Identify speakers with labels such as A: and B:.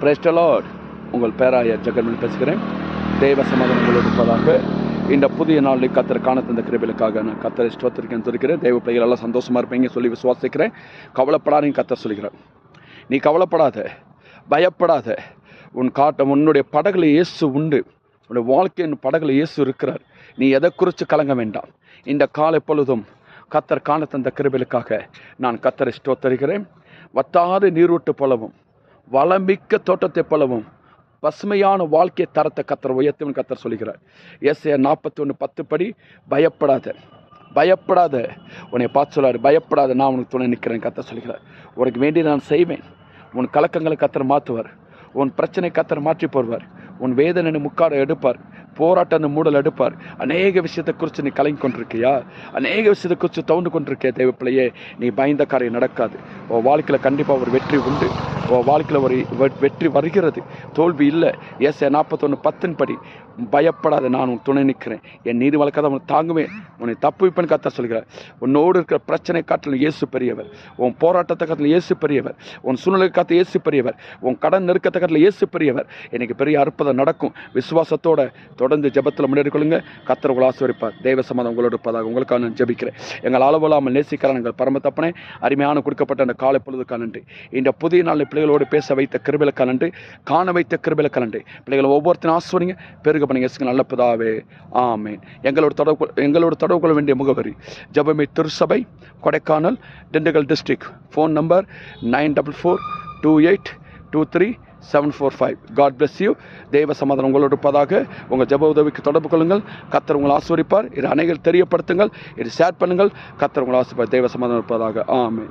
A: Praise the Lord. உங்கள் பேராய ஜெகன்மணி பேசுகிறேன். தேவ சமாதானம் உங்களோடு இருப்பதாக. இந்த புதிய நாளில் கர்த்தர் காண தந்த கிருபைகளுக்காக நான் கர்த்தரை ஸ்தோத்திரிக்கிறேன் சொல்லிக்கிறேன். தேவ பிள்ளைகள் எல்லாம் சந்தோஷமாக இருப்பீங்க சொல்லி விசுவாசிக்கிறேன். கவலைப்படாதீங்க கர்த்தர் சொல்லிக்கிறேன். நீ கவலைப்படாத, பயப்படாத. உன்னுடைய படகுல இயேசு உண்டு. உன்னுடைய வாழ்க்கையின் படகுல இயேசு இருக்கிறார். நீ எதை குறித்து கலங்க வேண்டாம். இந்த காலை பொழுதும் கர்த்தர் காண தந்த கிருபைகளுக்காக நான் கர்த்தரை ஸ்தோத்திரிக்கிறேன். வத்தாத நீரூட்டு போலவும் வளமிக்க தோட்டத்தை போலவும் பசுமையான வாழ்க்கை தரத்தை கர்த்தர் உயர்த்தும் கர்த்தர் சொல்கிறார். ஏசாயா 41:10 படி பயப்படாத, பயப்படாத. உன்னை பார்த்து சொல்லாரு, பயப்படாத, நான் உனக்கு துணை நிற்கிறேன் கர்த்தர் சொல்கிறார். உனக்கு வேண்டி நான் செய்வேன். உன் கலக்கங்களை கர்த்தர் மாற்றுவார். உன் பிரச்சனை கர்த்தர் மாற்றி போடுவார். உன் வேதனை முக்காட எடுப்பார். போராட்டம் மூடல் எடுப்பார். அநேக விஷயத்தை குறித்து நீ கலங்கி கொண்டிருக்கியா? அநேக விஷயத்தை குறித்து தவுண்டு கொண்டிருக்கிய தேவ பிள்ளையே, நீ பயந்த காரியம் நடக்காது. உன் வாழ்க்கையில் கண்டிப்பாக ஒரு வெற்றி உண்டு. உன் வாழ்க்கையில் ஒரு வெற்றி வருகிறது, தோல்வி இல்லை. ஏசாயா 41:10 படி பயப்படாத, நான் உன் துணை நிற்கிறேன். என் நீதி வழக்காத உனக்கு தாங்குவேன். உன்னை தப்புவிப்பேன்னு கர்த்தர் சொல்கிறார். உன்னோடு இருக்கிற பிரச்சனை காட்டிலும் இயேசு பெரியவர். உன் போராட்டத்தை காட்டிலும் இயேசு பெரியவர். உன் சூழ்நிலை காட்டிலும் இயேசு பெரியவர். உன் கடன் நெருக்கத்தை காட்டிலும் இயேசு பெரியவர். எனக்கு பெரிய அற்புதம் நடக்கும். விசுவாசத்தோட தொடர்ந்து ஜெபத்தில் முன்னேறி கொள்ளுங்க. கர்த்தர் உங்களை ஆசீர்வதிப்பார். தேவ சமாதானம் உங்களோடு இருப்பதாக உங்களுக்காக நான் ஜெபிக்கிறேன். எங்கள் அளவில்லாமல் நேசிக்கிறான் எங்கள் பரம தப்பனே, அருமையான கொடுக்கப்பட்ட அந்த காலை பொழுதுக்காக நன்றி. இந்த புதிய நாளில் பிள்ளைகளோடு பேச வைத்த கிருபைகளுக்காக நன்றி. காண வைத்த கிருபைகளுக்காக நன்றி. பிள்ளைகளை ஒவ்வொருத்தரும் ஆசீர்வதிங்க. பெருக பண்ணுங்க. நல்ல பிதாவே, ஆமென். எங்களோட தொடர்பு கொள்ள வேண்டிய முகவரி ஜெபமே திருச்சபை, Kodaikanal, Dindigul district. Phone number 9428237745. God bless you. தேவ சமாதானம் உங்களோடு இருப்பதாக. உங்கள் ஜெப உதவிக்கு தொடர்பு கொள்ளுங்கள். கர்த்தர் உங்களை ஆசீர்வதிப்பார். இது அனைவரும் தெரியப்படுத்துங்கள். இது ஷேர் பண்ணுங்கள். கர்த்தர் உங்களை ஆசீர்வதிப்பார். தேவ சமாதானம் இருப்பதாக. ஆமென்.